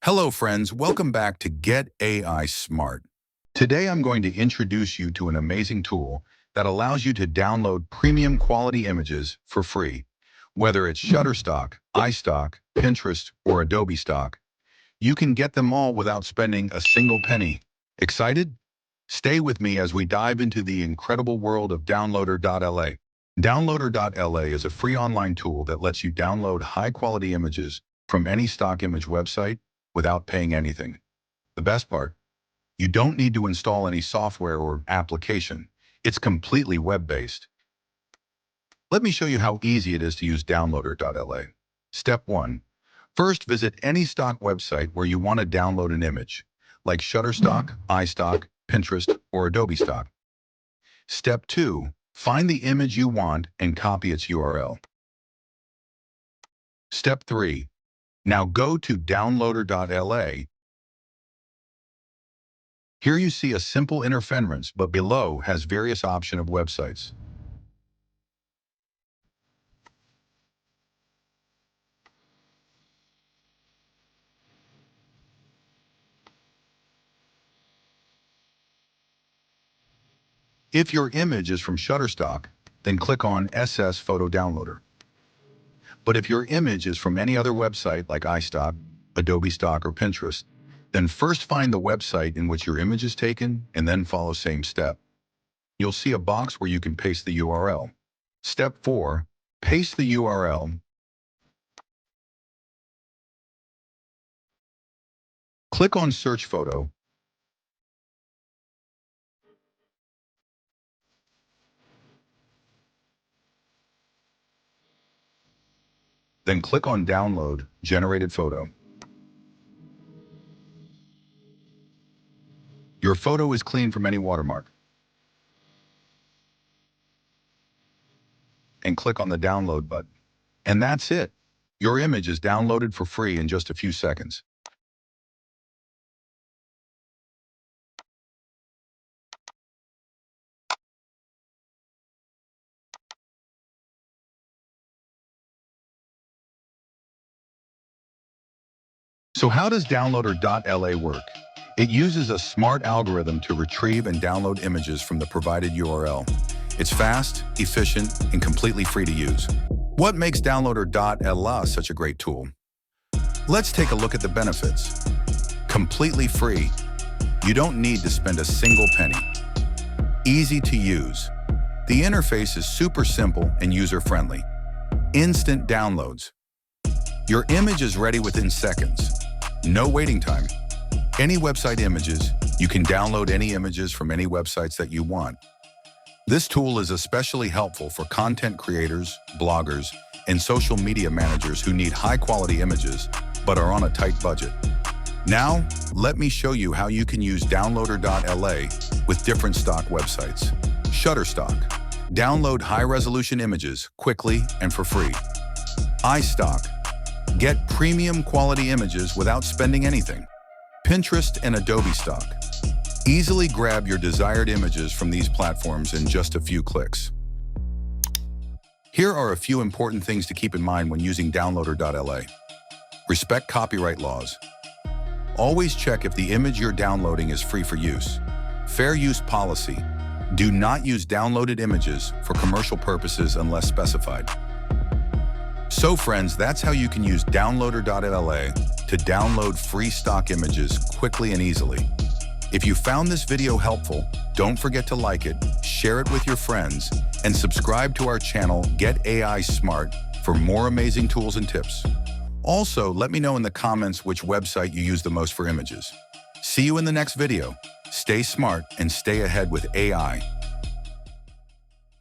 Hello friends, welcome back to Get AI Smart. Today I'm going to introduce you to an amazing tool that allows you to download premium quality images for free. Whether it's Shutterstock, iStock, Pinterest, or Adobe Stock, you can get them all without spending a single penny. Excited? Stay with me as we dive into the incredible world of dAWNLODER.LA. dAWNLODER.LA is a free online tool that lets you download high-quality images from any stock image website without paying anything. The best part, you don't need to install any software or application. It's completely web-based. Let me show you how easy it is to use dAWNLODER.LA. Step 1. First, visit any stock website where you want to download an image, like Shutterstock, iStock, Pinterest, or Adobe Stock. Step 2. Find the image you want and copy its URL. Step 3. Now go to dAWNLODER.LA. Here you see a simple interference, but below has various options of websites. If your image is from Shutterstock, then click on SS Photo Downloader. But if your image is from any other website like iStock, Adobe Stock, or Pinterest, then first find the website in which your image is taken and then follow same step. You'll see a box where you can paste the URL. Step 4. Paste the URL. Click on Search Photo. Then click on Download Generated Photo. Your photo is clean from any watermark. And click on the Download button. And that's it. Your image is downloaded for free in just a few seconds. So how does dAWNLODER.LA work? It uses a smart algorithm to retrieve and download images from the provided URL. It's fast, efficient, and completely free to use. What makes dAWNLODER.LA such a great tool? Let's take a look at the benefits. Completely free. You don't need to spend a single penny. Easy to use. The interface is super simple and user-friendly. Instant downloads. Your image is ready within seconds. No waiting time. Any website images, you can download any images from any websites that you want. This tool is especially helpful for content creators, bloggers, and social media managers who need high-quality images but are on a tight budget. Now, let me show you how you can use dAWNLODER.LA with different stock websites. Shutterstock. Download high-resolution images quickly and for free. iStock. Get premium quality images without spending anything. Pinterest and Adobe Stock. Easily grab your desired images from these platforms in just a few clicks. Here are a few important things to keep in mind when using dAWNLODER.LA. Respect copyright laws. Always check if the image you're downloading is free for use. Fair use policy. Do not use downloaded images for commercial purposes unless specified. So friends, that's how you can use dAWNLODER.LA to download free stock images quickly and easily. If you found this video helpful, don't forget to like it, share it with your friends, and subscribe to our channel Get AI Smart for more amazing tools and tips. Also, let me know in the comments which website you use the most for images. See you in the next video. Stay smart and stay ahead with AI.